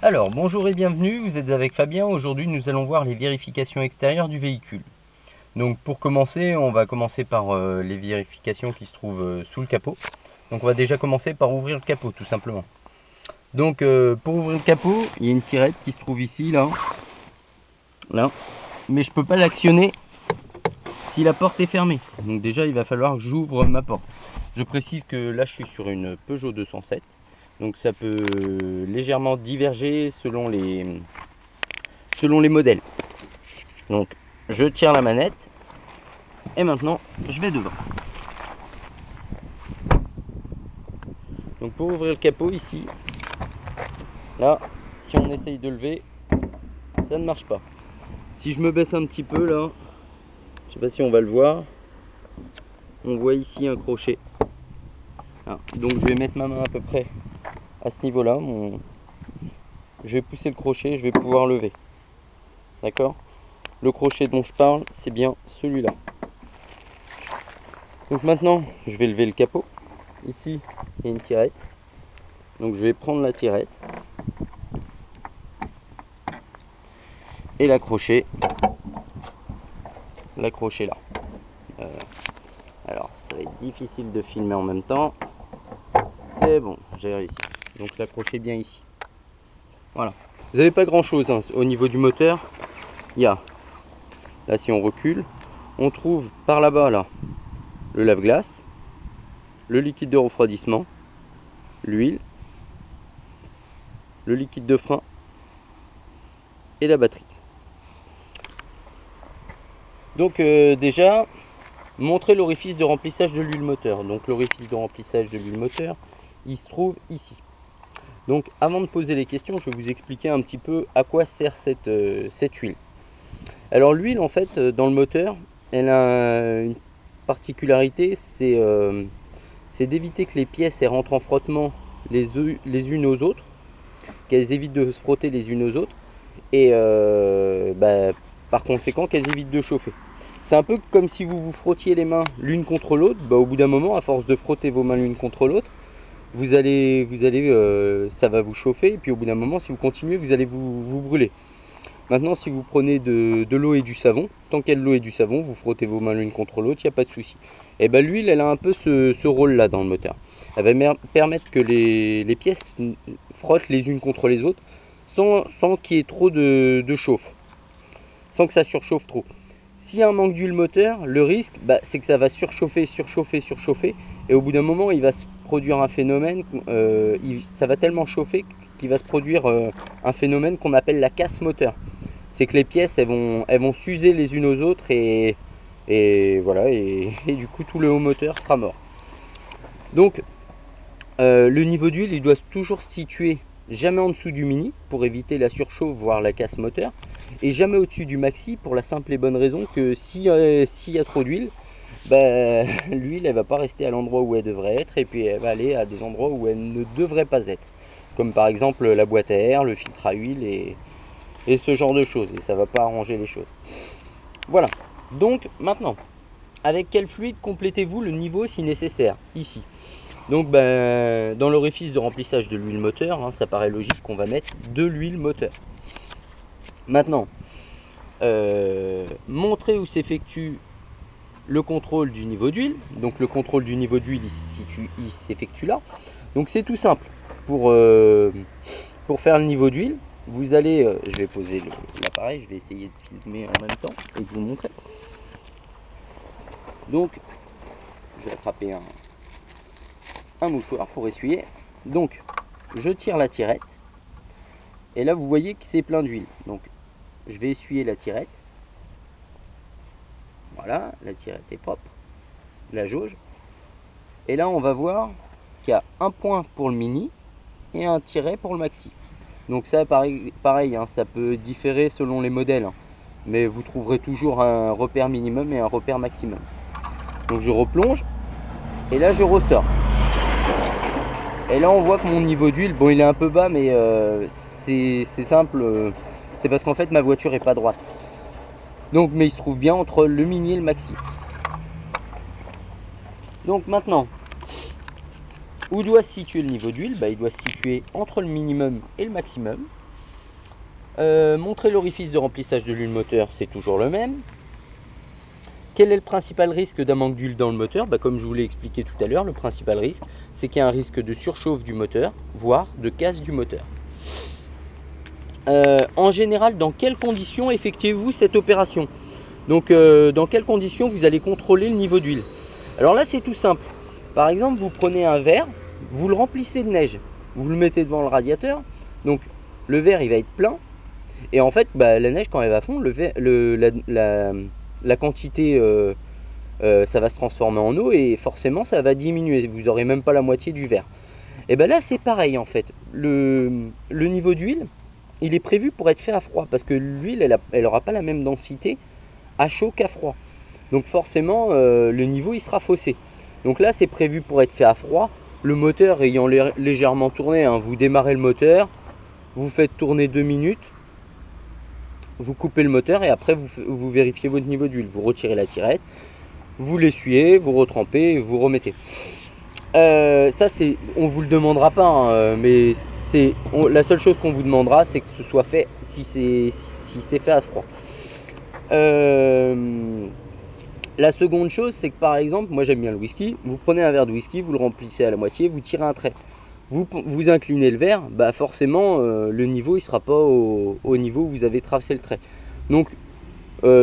Alors, bonjour et bienvenue, vous êtes avec Fabien. Aujourd'hui, nous allons voir les vérifications extérieures du véhicule. Donc, pour commencer, on va commencer par les vérifications qui se trouvent sous le capot. Donc, on va déjà commencer par ouvrir le capot, tout simplement. Donc, pour ouvrir le capot, il y a une tirette qui se trouve ici, là. Mais je ne peux pas l'actionner si la porte est fermée. Donc, déjà, il va falloir que j'ouvre ma porte. Je précise que là, je suis sur une Peugeot 207. Donc, ça peut légèrement diverger selon les modèles. Donc je tire la manette et maintenant je vais devant. Donc pour ouvrir le capot ici, là, si on essaye de lever, ça ne marche pas. Si je me baisse un petit peu là, je sais pas si on va le voir, on voit ici un crochet. Là, donc je vais mettre ma main à peu près à ce niveau là, je vais pousser le crochet, je vais pouvoir lever. D'accord? Le crochet dont je parle, c'est bien celui-là. Donc maintenant, je vais lever le capot. Ici, il y a une tirette. Donc je vais prendre la tirette et l'accrocher là. Alors ça va être difficile de filmer en même temps. C'est bon, j'ai réussi. Donc l'accrocher bien ici. Voilà. Vous n'avez pas grand chose hein, au niveau du moteur. Il y a, là si on recule, on trouve par là-bas là, le lave-glace, le liquide de refroidissement, l'huile, le liquide de frein et la batterie. Donc déjà, montrer l'orifice de remplissage de l'huile moteur. Donc l'orifice de remplissage de l'huile moteur, il se trouve ici. Donc avant de poser les questions, je vais vous expliquer un petit peu à quoi sert cette huile. Alors l'huile en fait dans le moteur, elle a une particularité, c'est d'éviter que les pièces elles rentrent en frottement les unes aux autres, qu'elles évitent de se frotter les unes aux autres et par conséquent qu'elles évitent de chauffer. C'est un peu comme si vous vous frottiez les mains l'une contre l'autre. Au bout d'un moment, à force de frotter vos mains l'une contre l'autre, ça va vous chauffer. Et puis au bout d'un moment, si vous continuez, vous allez vous brûler. Maintenant, si vous prenez de l'eau et du savon, tant qu'il y a de l'eau et du savon, vous frottez vos mains l'une contre l'autre, il n'y a pas de souci. Et bien l'huile, elle a un peu ce rôle-là dans le moteur. Elle va permettre que les pièces frottent les unes contre les autres sans qu'il y ait trop de chauffe, sans que ça surchauffe trop. S'il y a un manque d'huile moteur, le risque, c'est que ça va surchauffer, et au bout d'un moment, il va se produire un phénomène, ça va tellement chauffer qu'il va se produire un phénomène qu'on appelle la casse moteur. C'est que les pièces, elles vont s'user les unes aux autres, et voilà, et du coup, tout le haut moteur sera mort. Donc, le niveau d'huile, il doit toujours se situer jamais en dessous du mini pour éviter la surchauffe voire la casse moteur, et jamais au-dessus du maxi pour la simple et bonne raison que s'il y a trop d'huile, l'huile elle va pas rester à l'endroit où elle devrait être, et puis elle va aller à des endroits où elle ne devrait pas être, comme par exemple la boîte à air, le filtre à huile et ce genre de choses, et ça va pas arranger les choses. Voilà. Donc maintenant, avec quel fluide complétez-vous le niveau si nécessaire? Ici. Donc dans l'orifice de remplissage de l'huile moteur, hein, ça paraît logique qu'on va mettre de l'huile moteur. Maintenant, montrer où s'effectue le contrôle du niveau d'huile. Donc le contrôle du niveau d'huile il s'effectue là. Donc c'est tout simple. Pour faire le niveau d'huile, vous allez, je vais poser l'appareil, je vais essayer de filmer en même temps et de vous montrer. Donc je vais attraper un mouchoir pour essuyer. Donc je tire la tirette et là vous voyez que c'est plein d'huile. Donc je vais essuyer la tirette. Voilà, la tirette est propre, la jauge. Et là on va voir qu'il y a un point pour le mini et un tiret pour le maxi. Donc ça pareil hein, ça peut différer selon les modèles, hein, mais vous trouverez toujours un repère minimum et un repère maximum. Donc je replonge et là je ressors. Et là on voit que mon niveau d'huile, bon il est un peu bas, mais c'est simple, c'est parce qu'en fait ma voiture est pas droite. Donc mais il se trouve bien entre le mini et le maxi. Donc maintenant, où doit se situer le niveau d'huile? Il doit se situer entre le minimum et le maximum. Montrer l'orifice de remplissage de l'huile moteur, c'est toujours le même. Quel est le principal risque d'un manque d'huile dans le moteur? Comme je vous l'ai expliqué tout à l'heure, le principal risque, c'est qu'il y a un risque de surchauffe du moteur, voire de casse du moteur. En général, dans quelles conditions effectuez-vous cette opération? Donc, dans quelles conditions vous allez contrôler le niveau d'huile? Alors là, c'est tout simple. Par exemple, vous prenez un verre, vous le remplissez de neige, vous le mettez devant le radiateur, donc le verre il va être plein, et en fait, la neige quand elle va fondre, la quantité, ça va se transformer en eau et forcément ça va diminuer, vous n'aurez même pas la moitié du verre. Et là c'est pareil en fait, le niveau d'huile, il est prévu pour être fait à froid, parce que l'huile elle n'aura pas la même densité à chaud qu'à froid. Donc forcément le niveau il sera faussé. Donc là c'est prévu pour être fait à froid, le moteur ayant légèrement tourné, hein, vous démarrez le moteur, vous faites tourner 2 minutes, vous coupez le moteur et après vous vérifiez votre niveau d'huile, vous retirez la tirette, vous l'essuyez, vous retrempez, vous remettez. Ça c'est, on vous le demandera pas, hein, mais la seule chose qu'on vous demandera, c'est que ce soit fait si c'est fait à froid. La seconde chose, c'est que par exemple, moi j'aime bien le whisky, vous prenez un verre de whisky, vous le remplissez à la moitié, vous tirez un trait. Vous inclinez le verre, forcément le niveau il sera pas au niveau où vous avez tracé le trait. Donc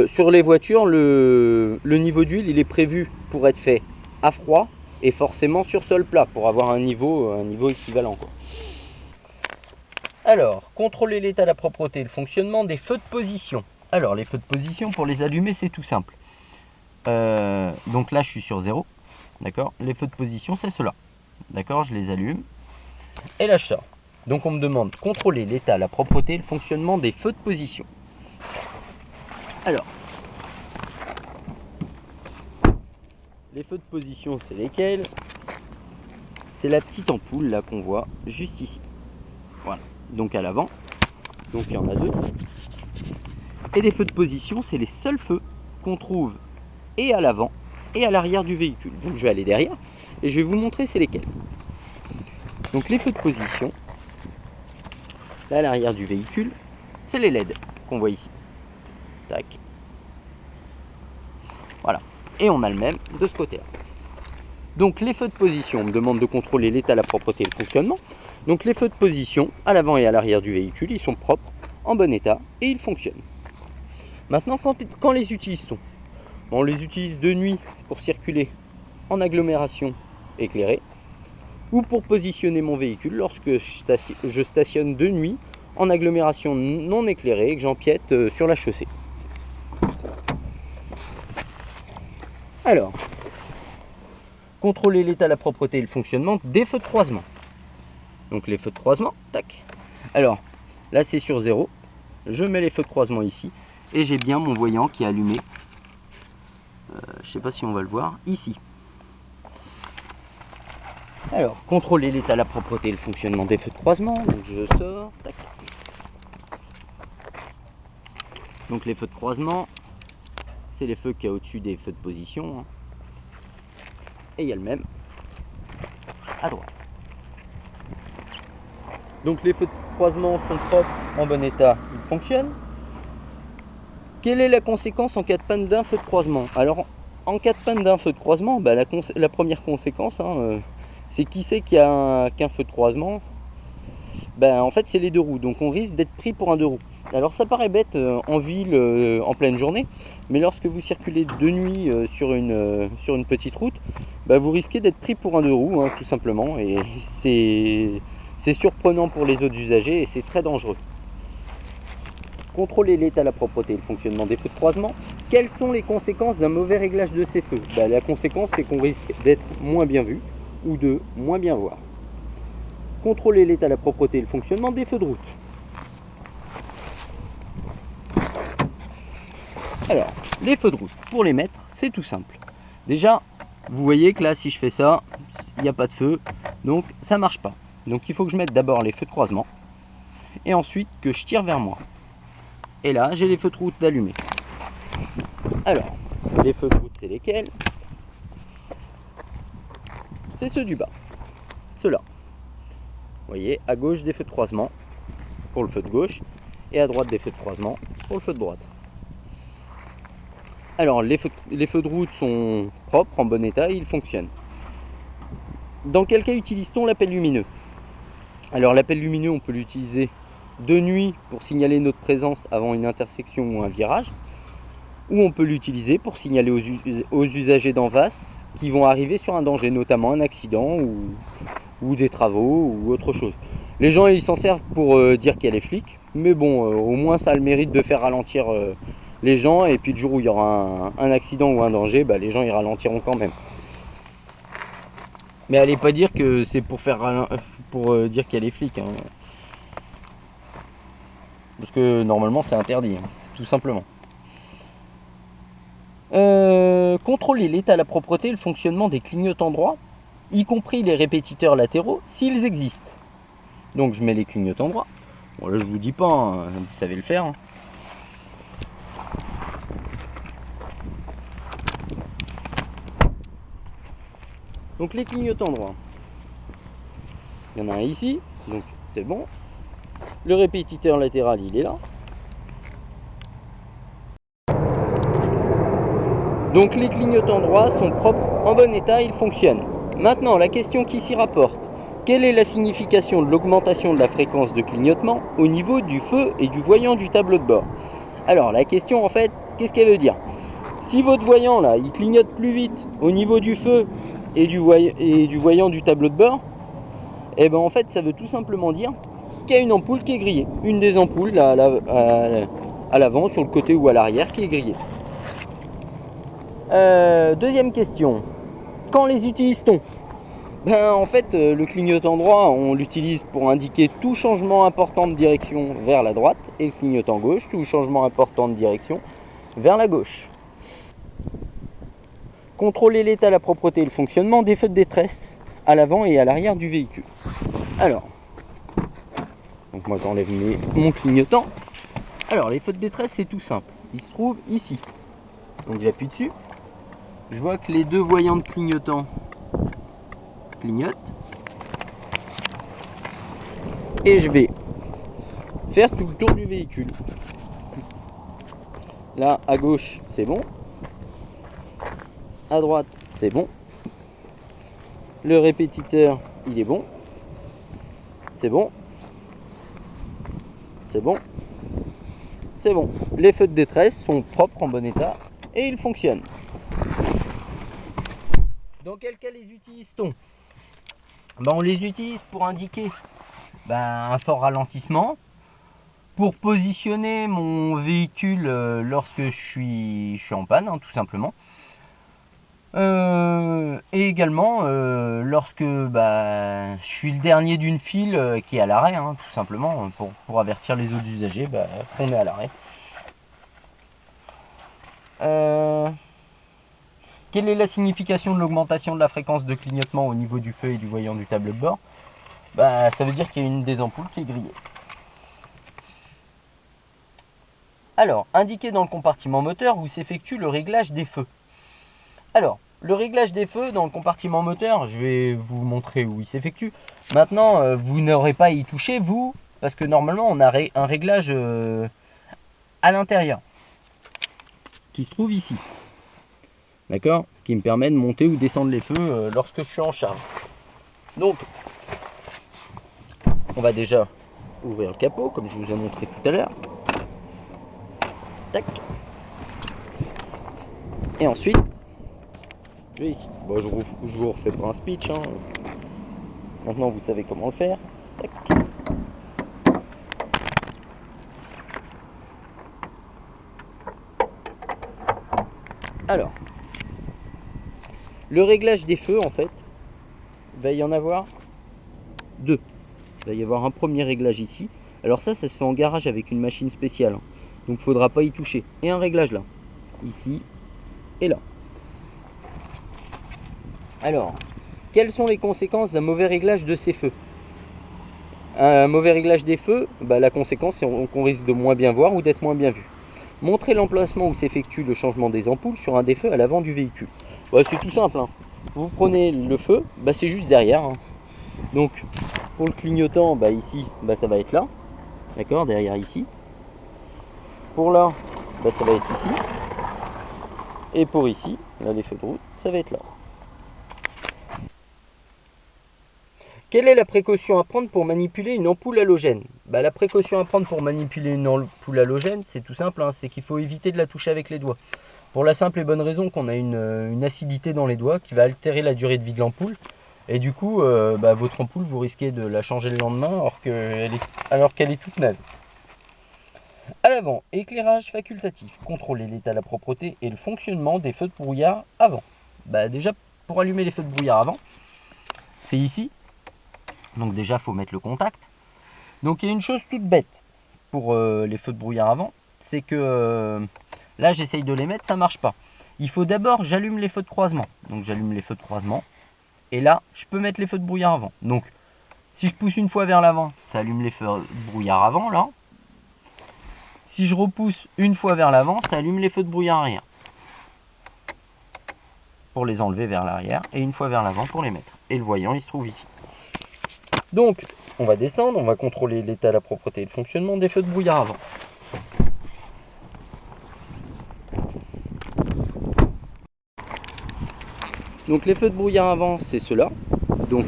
sur les voitures, le niveau d'huile il est prévu pour être fait à froid et forcément sur sol plat pour avoir un niveau équivalent, quoi. Alors, contrôler l'état, la propreté et le fonctionnement des feux de position. Alors les feux de position, pour les allumer c'est tout simple. Donc là je suis sur 0, d'accord. Les feux de position c'est ceux-là, d'accord, je les allume. Et là je sors. Donc on me demande contrôler l'état, la propreté et le fonctionnement des feux de position. Alors, les feux de position c'est lesquels? C'est la petite ampoule là qu'on voit juste ici. Voilà, donc à l'avant. Donc il y en a 2. Et les feux de position c'est les seuls feux qu'on trouve et à l'avant et à l'arrière du véhicule. Donc je vais aller derrière et je vais vous montrer c'est lesquels. Donc les feux de position, là à l'arrière du véhicule, c'est les LED qu'on voit ici. Tac. Voilà. Et on a le même de ce côté-là. Donc les feux de position, on me demande de contrôler l'état, la propreté et le fonctionnement. Donc les feux de position, à l'avant et à l'arrière du véhicule, ils sont propres, en bon état et ils fonctionnent. Maintenant, quand les utilise-t-on? On les utilise de nuit pour circuler en agglomération éclairée, ou pour positionner mon véhicule lorsque je stationne de nuit en agglomération non éclairée et que j'empiète sur la chaussée. Alors, contrôler l'état, la propreté et le fonctionnement des feux de croisement. Donc les feux de croisement, tac. Alors, là c'est sur 0, je mets les feux de croisement ici, et j'ai bien mon voyant qui est allumé. Je ne sais pas si on va le voir, ici. Alors, contrôler l'état, la propreté et le fonctionnement des feux de croisement. Donc je sors, tac. Donc les feux de croisement, c'est les feux qu'il y a au-dessus des feux de position, hein. Et il y a le même à droite. Donc les feux de croisement sont propres, en bon état, ils fonctionnent. Quelle est la conséquence en cas de panne d'un feu de croisement? Alors en cas de panne d'un feu de croisement, la première conséquence, hein, c'est qui c'est qu'il y a qu'un feu de croisement? En fait c'est les 2 roues, donc on risque d'être pris pour un 2 roues. Alors ça paraît bête en ville, en pleine journée, mais lorsque vous circulez de nuit sur une petite route, vous risquez d'être pris pour un 2 roues, hein, tout simplement, et c'est surprenant pour les autres usagers et c'est très dangereux. Contrôler l'état, la propreté et le fonctionnement des feux de croisement. Quelles sont les conséquences d'un mauvais réglage de ces feux? La conséquence c'est qu'on risque d'être moins bien vu ou de moins bien voir. Contrôler l'état, la propreté et le fonctionnement des feux de route. Alors, les feux de route, pour les mettre, c'est tout simple. Déjà, vous voyez que là, si je fais ça, il n'y a pas de feu, donc ça marche pas. Donc il faut que je mette d'abord les feux de croisement, et ensuite que je tire vers moi. Et là, j'ai les feux de route allumés. Alors, les feux de route, c'est lesquels? C'est ceux du bas. Ceux-là. Vous voyez, à gauche des feux de croisement, pour le feu de gauche, et à droite des feux de croisement pour le feu de droite. Alors les feux de route sont propres, en bon état et ils fonctionnent. Dans quel cas utilise-t-on l'appel lumineux? Alors l'appel lumineux, on peut l'utiliser de nuit pour signaler notre présence avant une intersection ou un virage, ou on peut l'utiliser pour signaler aux usagers d'en face qui vont arriver sur un danger, notamment un accident ou des travaux ou autre chose. Les gens ils s'en servent pour dire qu'il y a les flics, mais bon, au moins ça a le mérite de faire ralentir les gens, et puis le jour où il y aura un accident ou un danger, bah, les gens ils ralentiront quand même. Mais allez pas dire que c'est pour dire qu'il y a les flics, hein. Parce que normalement c'est interdit, hein, tout simplement. Contrôler l'état, la propreté et le fonctionnement des clignotants droits, y compris les répétiteurs latéraux, s'ils existent. Donc je mets les clignotants droits. Bon là je vous dis pas, hein, vous savez le faire, hein. Donc les clignotants droits. Il y en a un ici, donc c'est bon. Le répétiteur latéral il est là. Donc les clignotants droits sont propres, en bon état, ils fonctionnent. Maintenant la question qui s'y rapporte. Quelle est la signification de l'augmentation de la fréquence de clignotement au niveau du feu et du voyant du tableau de bord? Alors la question en fait, qu'est-ce qu'elle veut dire? Si votre voyant là, il clignote plus vite au niveau du feu et du voyant du tableau de bord, et ben en fait ça veut tout simplement dire qu'il y a une ampoule qui est grillée. Une des ampoules là, à l'avant, sur le côté ou à l'arrière qui est grillée. Deuxième question. Quand les utilise-t-on? Ben, en fait, le clignotant droit, on l'utilise pour indiquer tout changement important de direction vers la droite, et le clignotant gauche, tout changement important de direction vers la gauche. Contrôler l'état, la propreté et le fonctionnement des feux de détresse à l'avant et à l'arrière du véhicule. Alors, donc moi j'enlève mon clignotant. Alors, les feux de détresse, c'est tout simple. Ils se trouvent ici. Donc j'appuie dessus. Je vois que les deux voyants de clignotant clignotent. Et je vais faire tout le tour du véhicule. Là, à gauche, c'est bon. À droite, c'est bon. Le répétiteur, il est bon. C'est bon. C'est bon. C'est bon. Les feux de détresse sont propres, en bon état, et ils fonctionnent. Dans quel cas les utilise-t-on? Ben, on les utilise pour indiquer un fort ralentissement, pour positionner mon véhicule lorsque je suis en panne, hein, tout simplement. Et également lorsque je suis le dernier d'une file qui est à l'arrêt, hein, tout simplement, pour avertir les autres usagers qu'on est à l'arrêt. Quelle est la signification de l'augmentation de la fréquence de clignotement au niveau du feu et du voyant du tableau de bord? Ça veut dire qu'il y a une des ampoules qui est grillée. Alors, indiqué dans le compartiment moteur où s'effectue le réglage des feux. Alors, le réglage des feux dans le compartiment moteur, je vais vous montrer où il s'effectue. Maintenant, vous n'aurez pas à y toucher, vous, parce que normalement, on a un réglage à l'intérieur, qui se trouve ici. D'accord? Qui me permet de monter ou descendre les feux lorsque je suis en charge. Donc, on va déjà ouvrir le capot, comme je vous ai montré tout à l'heure. Tac. Et ensuite, je vais ici. Bon, je vous refais pas un speech, hein. Maintenant, vous savez comment le faire. Tac. Alors, le réglage des feux, en fait, il va y en avoir deux. Il va y avoir un premier réglage ici. Alors ça se fait en garage avec une machine spéciale, hein. Donc il ne faudra pas y toucher. Et un réglage là, ici et là. Alors, quelles sont les conséquences d'un mauvais réglage de ces feux? Un mauvais réglage des feux, la conséquence c'est qu'on risque de moins bien voir ou d'être moins bien vu. Montrer l'emplacement où s'effectue le changement des ampoules sur un des feux à l'avant du véhicule. C'est tout simple, hein. Vous prenez le feu, c'est juste derrière, hein. Donc pour le clignotant, ici, ça va être là, d'accord, derrière ici. Pour là, bah, ça va être ici. Et pour ici, là les feux de route, ça va être là. Quelle est la précaution à prendre pour manipuler une ampoule halogène? Bah, la précaution à prendre pour manipuler une ampoule halogène, c'est tout simple, hein, c'est qu'il faut éviter de la toucher avec les doigts. Pour la simple et bonne raison qu'on a une acidité dans les doigts qui va altérer la durée de vie de l'ampoule. Et du coup, bah, votre ampoule, vous risquez de la changer le lendemain alors qu'elle est toute neuve. À l'avant, éclairage facultatif. Contrôler l'état, la propreté et le fonctionnement des feux de brouillard avant. Bah, déjà, pour allumer les feux de brouillard avant, c'est ici. Donc déjà, il faut mettre le contact. Donc il y a une chose toute bête pour les feux de brouillard avant, c'est que là, j'essaye de les mettre, ça ne marche pas. Il faut d'abord que j'allume les feux de croisement. Donc j'allume les feux de croisement. Et là, je peux mettre les feux de brouillard avant. Donc, si je pousse une fois vers l'avant, ça allume les feux de brouillard avant, là. Si je repousse une fois vers l'avant, ça allume les feux de brouillard arrière. Pour les enlever vers l'arrière. Et une fois vers l'avant pour les mettre. Et le voyant, il se trouve ici. Donc, on va descendre, on va contrôler l'état, la propreté et le fonctionnement des feux de brouillard avant. Donc les feux de brouillard avant, c'est ceux-là. Donc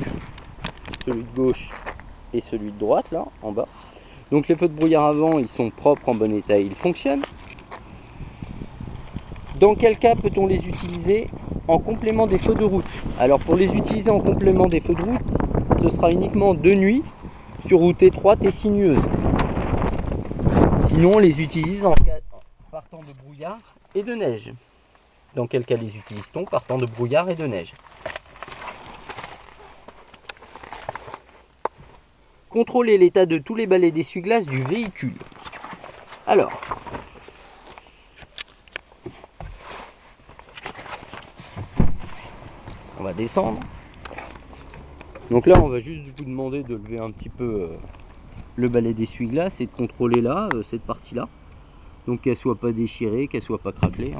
celui de gauche et celui de droite, là, en bas. Donc les feux de brouillard avant, ils sont propres, en bon état, ils fonctionnent. Dans quel cas peut-on les utiliser en complément des feux de route? Alors pour les utiliser en complément des feux de route, ce sera uniquement de nuit sur route étroite et sinueuse. Sinon on les utilise en partant de brouillard et de neige. Dans quel cas les utilise-t-on? Partant de brouillard et de neige. Contrôler l'état de tous les balais d'essuie-glace du véhicule. Alors, on va descendre. Donc là, on va juste vous demander de lever un petit peu le balai d'essuie-glace et de contrôler là, cette partie-là. Donc qu'elle soit pas déchirée, qu'elle soit pas craquelée.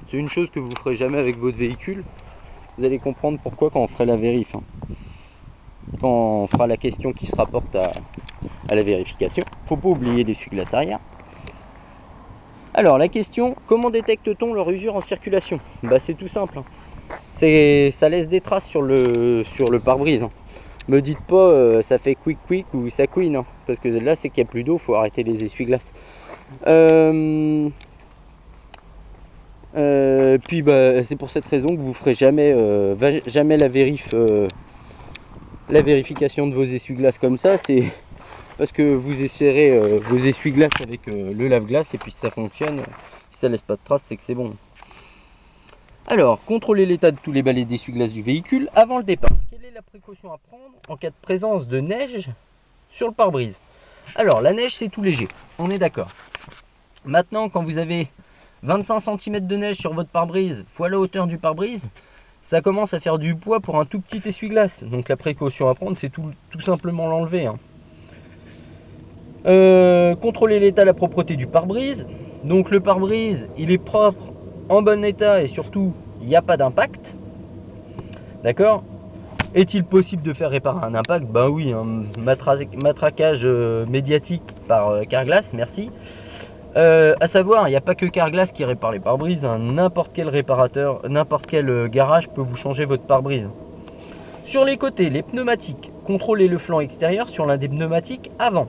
C'est une chose que vous ne ferez jamais avec votre véhicule. Vous allez comprendre pourquoi quand on fera la vérif. Quand on fera la question qui se rapporte à la vérification. Faut pas oublier l'essuie-glace arrière. Alors la question, comment détecte-t-on leur usure en circulation? Bah c'est tout simple. Ça laisse des traces sur le pare-brise. Me dites pas ça fait quick ou ça couine, hein, parce que là c'est qu'il n'y a plus d'eau, faut arrêter les essuie-glaces. Puis bah, c'est pour cette raison que vous ferez jamais la vérification de vos essuie-glaces comme ça. C'est parce que vous essayerez vos essuie-glaces avec le lave-glace et puis si ça fonctionne, si ça laisse pas de traces, c'est que c'est bon. Alors, contrôler l'état de tous les balais d'essuie-glace du véhicule avant le départ. Quelle est la précaution à prendre en cas de présence de neige sur le pare-brise? Alors, la neige, c'est tout léger, on est d'accord. Maintenant, quand vous avez 25 cm de neige sur votre pare-brise fois la hauteur du pare-brise, ça commence à faire du poids pour un tout petit essuie-glace. Donc la précaution à prendre, c'est tout simplement l'enlever. Contrôler l'état, la propreté du pare-brise. Donc le pare-brise, il est propre, en bon état et surtout, il n'y a pas d'impact. D'accord? Est-il possible de faire réparer un impact? Ben oui, un matraquage médiatique par Carglass, merci. À savoir, il n'y a pas que Carglass qui répare les pare-brises, hein. N'importe quel réparateur, n'importe quel garage peut vous changer votre pare-brise. Sur les côtés, les pneumatiques, contrôlez le flanc extérieur sur l'un des pneumatiques avant.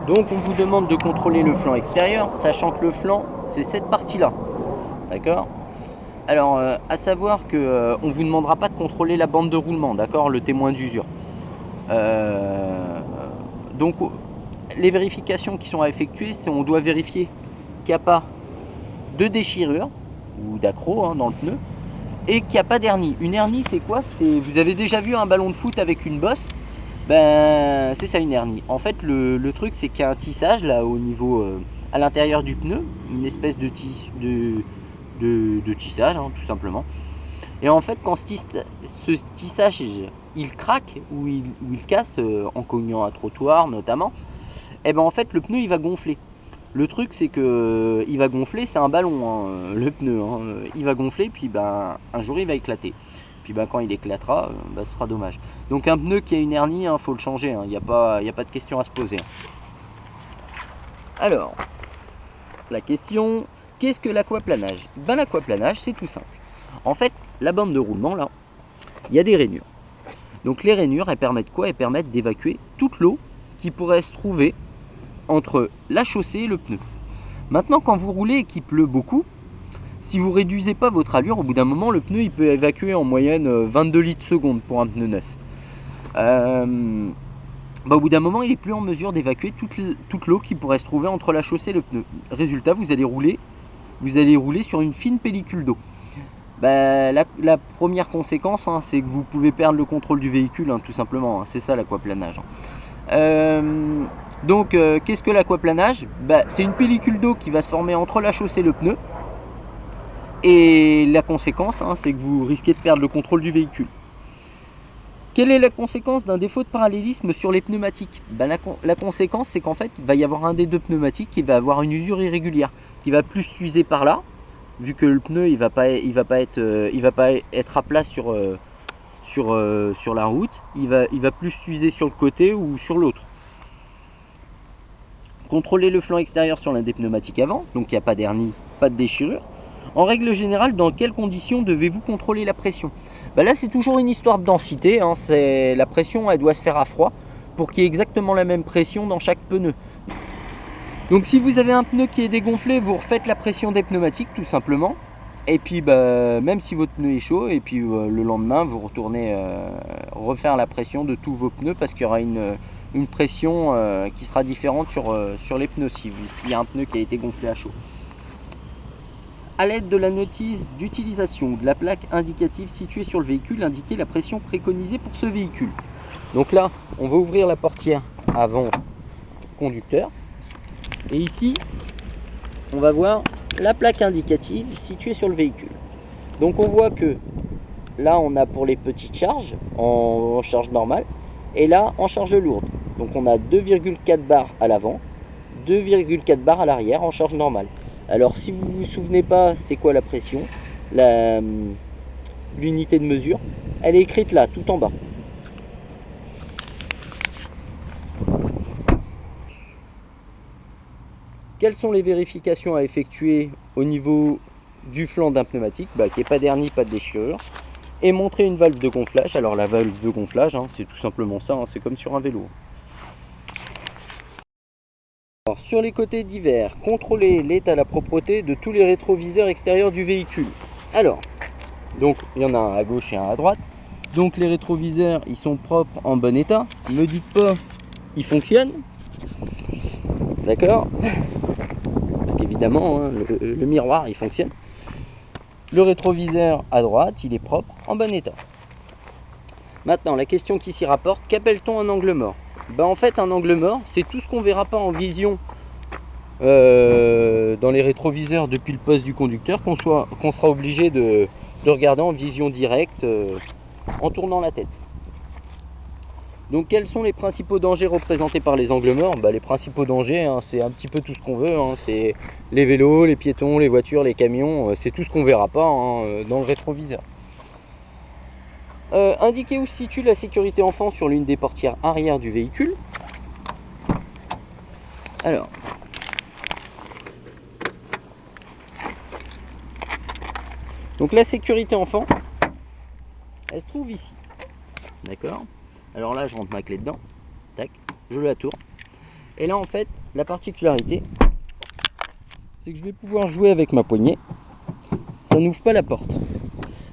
Donc on vous demande de contrôler le flanc extérieur, sachant que le flanc, c'est cette partie-là. D'accord? Alors, à savoir que on vous demandera pas de contrôler la bande de roulement, d'accord? Le témoin d'usure. Donc les vérifications qui sont à effectuer, c'est on doit vérifier qu'il n'y a pas de déchirure ou d'accroc dans le pneu et qu'il n'y a pas d'hernie. Une hernie, c'est quoi? Vous avez déjà vu un ballon de foot avec une bosse? Ben c'est ça, une hernie. En fait, le truc, c'est qu'il y a un tissage là au niveau à l'intérieur du pneu, une espèce de tissage, tout simplement. Et en fait, quand ce tissage il craque ou il casse en cognant un trottoir notamment, et ben en fait le pneu il va gonfler. Le truc c'est que il va gonfler, c'est un ballon le pneu, il va gonfler puis ben un jour il va éclater. Puis ben quand il éclatera, ce sera dommage. Donc un pneu qui a une hernie, faut le changer, il n'y a pas de question à se poser. Alors, la question, qu'est-ce que l'aquaplanage? Ben, l'aquaplanage, c'est tout simple. En fait, la bande de roulement, là, il y a des rainures. Donc les rainures, elles permettent quoi? Elles permettent d'évacuer toute l'eau qui pourrait se trouver entre la chaussée et le pneu. Maintenant, quand vous roulez et qu'il pleut beaucoup, si vous réduisez pas votre allure, au bout d'un moment, le pneu il peut évacuer en moyenne 22 litres seconde pour un pneu neuf. Au bout d'un moment, il n'est plus en mesure d'évacuer toute l'eau qui pourrait se trouver entre la chaussée et le pneu. Résultat, vous allez rouler sur une fine pellicule d'eau. La première conséquence, c'est que vous pouvez perdre le contrôle du véhicule, tout simplement. C'est ça l'aquaplanage. Qu'est-ce que l'aquaplanage? C'est une pellicule d'eau qui va se former entre la chaussée et le pneu. Et la conséquence, c'est que vous risquez de perdre le contrôle du véhicule. Quelle est la conséquence d'un défaut de parallélisme sur les pneumatiques? La conséquence, c'est qu'en fait, il va y avoir un des deux pneumatiques qui va avoir une usure irrégulière, qui va plus s'user par là, vu que le pneu il va pas être à plat sur la route, il va plus s'user sur le côté ou sur l'autre. Contrôlez le flanc extérieur sur l'un des pneumatiques avant, donc il n'y a pas d'hernie, pas de déchirure. En règle générale, dans quelles conditions devez-vous contrôler la pression? Là, c'est toujours une histoire de densité. La pression, elle doit se faire à froid pour qu'il y ait exactement la même pression dans chaque pneu. Donc, si vous avez un pneu qui est dégonflé, vous refaites la pression des pneumatiques, tout simplement. Et puis, même si votre pneu est chaud, et puis le lendemain, vous retournez refaire la pression de tous vos pneus parce qu'il y aura une pression qui sera différente sur les pneus s'il y a un pneu qui a été gonflé à chaud. À l'aide de la notice d'utilisation de la plaque indicative située sur le véhicule, indiquez la pression préconisée pour ce véhicule. Donc là, on va ouvrir la portière avant conducteur. Et ici, on va voir la plaque indicative située sur le véhicule. Donc on voit que là, on a pour les petites charges, en charge normale, et là, en charge lourde. Donc on a 2,4 bars à l'avant, 2,4 bars à l'arrière en charge normale. Alors si vous ne vous souvenez pas c'est quoi la pression, l'unité de mesure, elle est écrite là, tout en bas. Quelles sont les vérifications à effectuer au niveau du flanc d'un pneumatique? Qu'il n'y ait pas d'hernie, pas de déchirure. Et montrer une valve de gonflage. Alors la valve de gonflage, c'est tout simplement ça, c'est comme sur un vélo. Alors, sur les côtés divers, contrôlez l'état, la propreté de tous les rétroviseurs extérieurs du véhicule. Alors, donc il y en a un à gauche et un à droite. Donc les rétroviseurs, ils sont propres, en bon état. Ne me dites pas, ils fonctionnent. D'accord? Parce qu'évidemment, le miroir, il fonctionne. Le rétroviseur à droite, il est propre, en bon état. Maintenant, la question qui s'y rapporte, qu'appelle-t-on un angle mort? En fait, un angle mort, c'est tout ce qu'on ne verra pas en vision dans les rétroviseurs depuis le poste du conducteur, qu'on sera obligé de regarder en vision directe en tournant la tête. Donc, quels sont les principaux dangers représentés par les angles morts? Les principaux dangers, c'est un petit peu tout ce qu'on veut. C'est les vélos, les piétons, les voitures, les camions. C'est tout ce qu'on ne verra pas dans le rétroviseur. Indiquez où se situe la sécurité enfant sur l'une des portières arrière du véhicule. Alors, donc la sécurité enfant, elle se trouve ici. D'accord? Alors là, je rentre ma clé dedans. Tac, je la tourne. Et là, en fait, la particularité, c'est que je vais pouvoir jouer avec ma poignée. Ça n'ouvre pas la porte.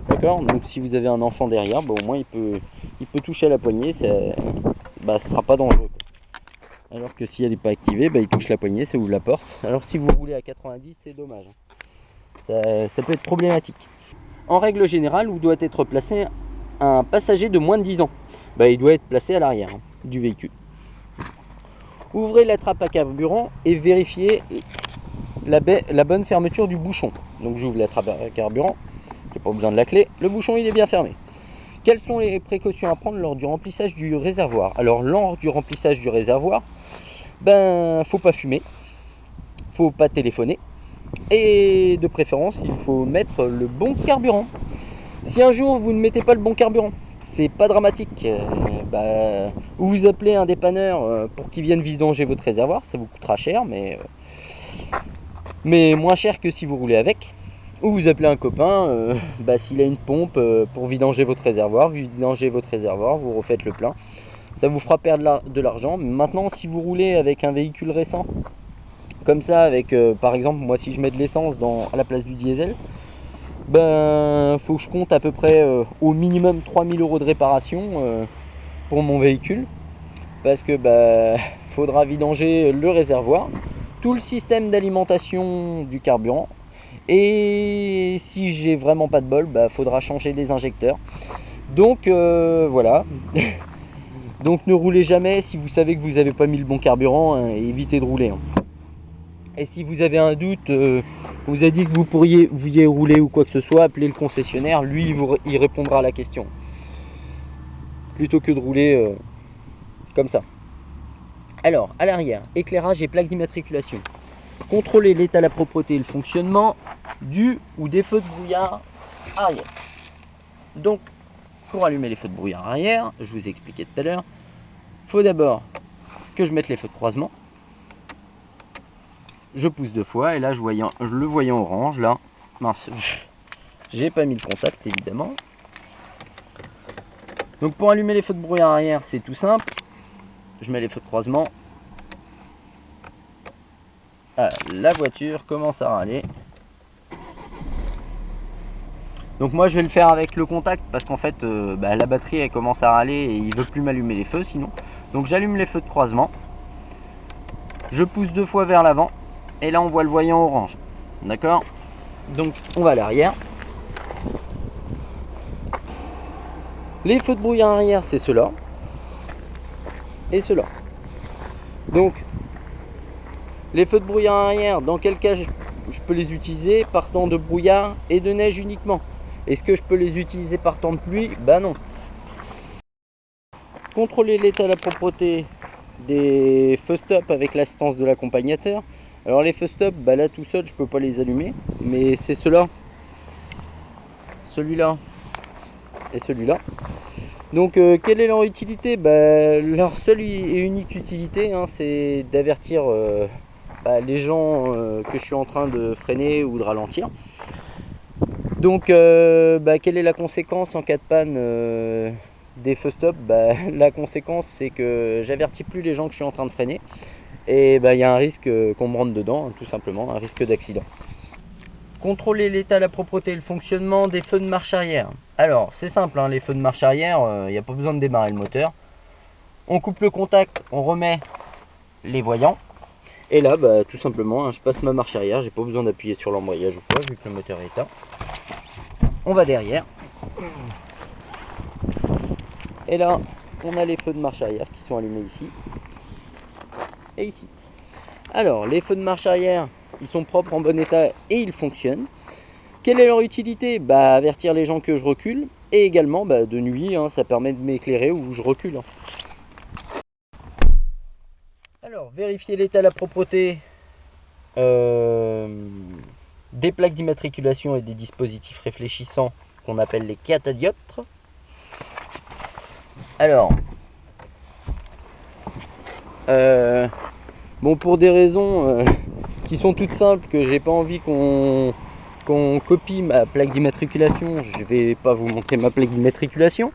D'accord? Donc si vous avez un enfant derrière, au moins il peut toucher à la poignée, ça ne sera pas dangereux. Alors que si elle n'est pas activée, il touche la poignée, ça ouvre la porte. Alors si vous roulez à 90, c'est dommage. Ça peut être problématique. En règle générale, où doit être placé un passager de moins de 10 ans? Il doit être placé à l'arrière du véhicule. Ouvrez la trappe à carburant et vérifiez la bonne fermeture du bouchon. Donc j'ouvre la trappe à carburant. J'ai pas besoin de la clé, le bouchon il est bien fermé. Quelles sont les précautions à prendre lors du remplissage du réservoir? Alors lors du remplissage du réservoir, faut pas fumer, faut pas téléphoner, et de préférence il faut mettre le bon carburant. Si un jour vous ne mettez pas le bon carburant, c'est pas dramatique. Ou vous appelez un dépanneur pour qu'il vienne vidanger votre réservoir, ça vous coûtera cher, mais moins cher que si vous roulez avec. Ou vous appelez un copain, s'il a une pompe pour vidanger votre réservoir, vous refaites le plein. Ça vous fera perdre de l'argent. Maintenant, si vous roulez avec un véhicule récent, comme ça, avec par exemple, moi si je mets de l'essence à la place du diesel, faut que je compte à peu près au minimum 3000 € de réparation pour mon véhicule. Parce que faudra vidanger le réservoir, tout le système d'alimentation du carburant. Et si j'ai vraiment pas de bol, faudra changer les injecteurs. Donc voilà. Donc ne roulez jamais si vous savez que vous n'avez pas mis le bon carburant, hein, et évitez de rouler. Hein. Et si vous avez un doute, on vous a dit que vous vouliez rouler ou quoi que ce soit, appelez le concessionnaire, lui il répondra à la question. Plutôt que de rouler comme ça. Alors, à l'arrière, éclairage et plaque d'immatriculation. Contrôlez l'état, la propreté et le fonctionnement du ou des feux de brouillard arrière. Donc, pour allumer les feux de brouillard arrière, je vous ai expliqué tout à l'heure, il faut d'abord que je mette les feux de croisement. Je pousse 2 fois et là je le voyais orange là. Mince, j'ai pas mis le contact évidemment. Donc pour allumer les feux de brouillard arrière, c'est tout simple. Je mets les feux de croisement. Voilà, la voiture commence à râler. Donc moi je vais le faire avec le contact parce qu'en fait la batterie elle commence à râler et il veut plus m'allumer les feux sinon. Donc j'allume les feux de croisement. Je pousse 2 fois vers l'avant. Et là on voit le voyant orange. D'accord? Donc on va à l'arrière. Les feux de brouillard arrière c'est ceux-là. Et ceux-là. Donc les feux de brouillard arrière, dans quel cas je peux les utiliser par temps de brouillard et de neige uniquement? Est-ce que je peux les utiliser par temps de pluie? Non. Contrôler l'état et la propreté des feux stop avec l'assistance de l'accompagnateur. Alors les feux stop, là tout seul je peux pas les allumer, mais c'est ceux-là, celui-là et celui-là. Donc quelle est leur utilité? Leur seule et unique utilité, hein, c'est d'avertir les gens que je suis en train de freiner ou de ralentir. Donc quelle est la conséquence en cas de panne des feux stop? La conséquence c'est que j'avertis plus les gens que je suis en train de freiner. Et il y a un risque qu'on me rentre dedans, hein, tout simplement, un risque d'accident. Contrôler l'état, la propreté et le fonctionnement des feux de marche arrière. Alors, c'est simple, hein, les feux de marche arrière, il n'y a pas besoin de démarrer le moteur. On coupe le contact, on remet les voyants. Et là, tout simplement, hein, je passe ma marche arrière, j'ai pas besoin d'appuyer sur l'embrayage ou quoi, vu que le moteur est éteint. On va derrière. Et là, on a les feux de marche arrière qui sont allumés ici. Et ici. Alors, les feux de marche arrière, ils sont propres, en bon état et ils fonctionnent. Quelle est leur utilité? Avertir les gens que je recule. Et également, de nuit, hein, ça permet de m'éclairer où je recule. Alors, vérifier l'état, la propreté des plaques d'immatriculation et des dispositifs réfléchissants qu'on appelle les catadioptres. Alors, pour des raisons qui sont toutes simples, que j'ai pas envie qu'on copie ma plaque d'immatriculation, je vais pas vous montrer ma plaque d'immatriculation.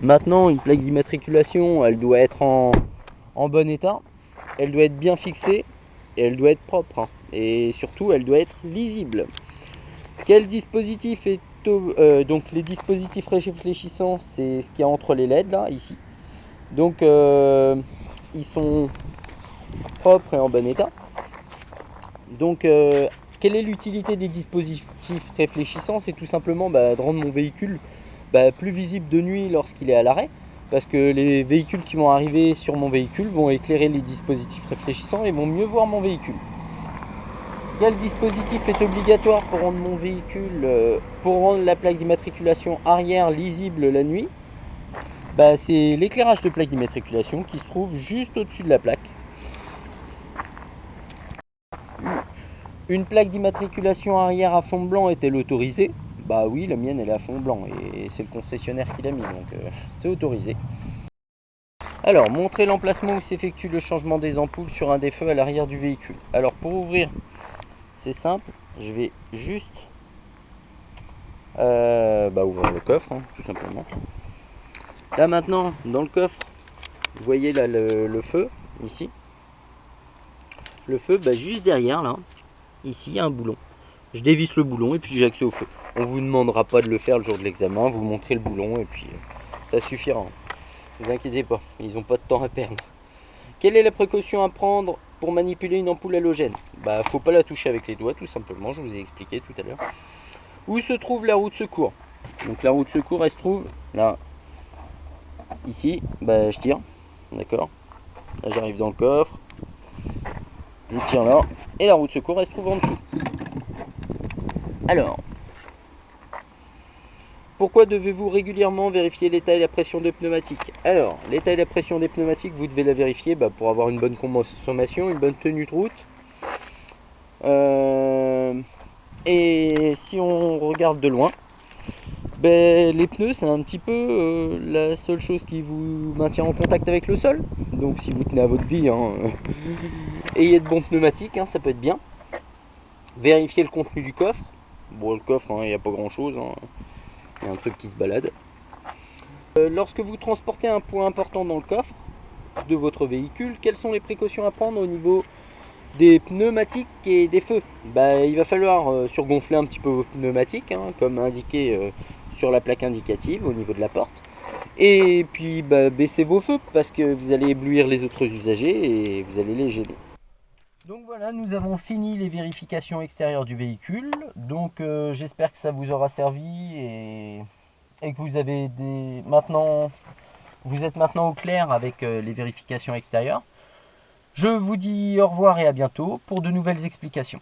Maintenant, une plaque d'immatriculation, elle doit être en bon état, elle doit être bien fixée et elle doit être propre, hein. Et surtout elle doit être lisible. Quel dispositif est donc les dispositifs réfléchissants, c'est ce qu'il y a entre les LED là, ici. Donc ils sont propres et en bon état. Donc quelle est l'utilité des dispositifs réfléchissants? C'est tout simplement de rendre mon véhicule plus visible de nuit lorsqu'il est à l'arrêt, parce que les véhicules qui vont arriver sur mon véhicule vont éclairer les dispositifs réfléchissants et vont mieux voir mon véhicule. Quel dispositif est obligatoire pour rendre mon véhicule, pour rendre la plaque d'immatriculation arrière lisible la nuit? C'est l'éclairage de plaque d'immatriculation qui se trouve juste au-dessus de la plaque. Une plaque d'immatriculation arrière à fond blanc est-elle autorisée? Bah oui, la mienne elle est à fond blanc et c'est le concessionnaire qui l'a mis, donc c'est autorisé. Alors, montrer l'emplacement où s'effectue le changement des ampoules sur un des feux à l'arrière du véhicule. Alors pour ouvrir, c'est simple, je vais juste ouvrir le coffre, hein, tout simplement. Là maintenant, dans le coffre, vous voyez là le feu, ici. Le feu, juste derrière là, ici il y a un boulon. Je dévisse le boulon et puis j'ai accès au feu. On vous demandera pas de le faire le jour de l'examen, vous montrez le boulon et puis ça suffira. Ne vous inquiétez pas, ils n'ont pas de temps à perdre. Quelle est la précaution à prendre pour manipuler une ampoule halogène? Faut pas la toucher avec les doigts tout simplement, je vous ai expliqué tout à l'heure. Où se trouve la roue de secours? Donc la roue de secours elle se trouve là, ici, je tire, d'accord. Là j'arrive dans le coffre, je tire là, et la roue de secours elle se trouve en dessous. Alors, pourquoi devez-vous régulièrement vérifier l'état et la pression des pneumatiques? Alors, l'état et la pression des pneumatiques, vous devez la vérifier pour avoir une bonne consommation, une bonne tenue de route. Et si on regarde de loin, les pneus c'est un petit peu la seule chose qui vous maintient en contact avec le sol. Donc si vous tenez à votre vie, ayez de bons pneumatiques, ça peut être bien. Vérifiez le contenu du coffre. Bon, le coffre, il n'y a pas grand chose, il y a un truc qui se balade. Lorsque vous transportez un poids important dans le coffre de votre véhicule, quelles sont les précautions à prendre au niveau des pneumatiques et des feux? Il va falloir surgonfler un petit peu vos pneumatiques, comme indiqué sur la plaque indicative au niveau de la porte. Et puis baissez vos feux parce que vous allez éblouir les autres usagers et vous allez les gêner. Donc voilà, nous avons fini les vérifications extérieures du véhicule. Donc j'espère que ça vous aura servi et que vous avez vous êtes maintenant au clair avec les vérifications extérieures. Je vous dis au revoir et à bientôt pour de nouvelles explications.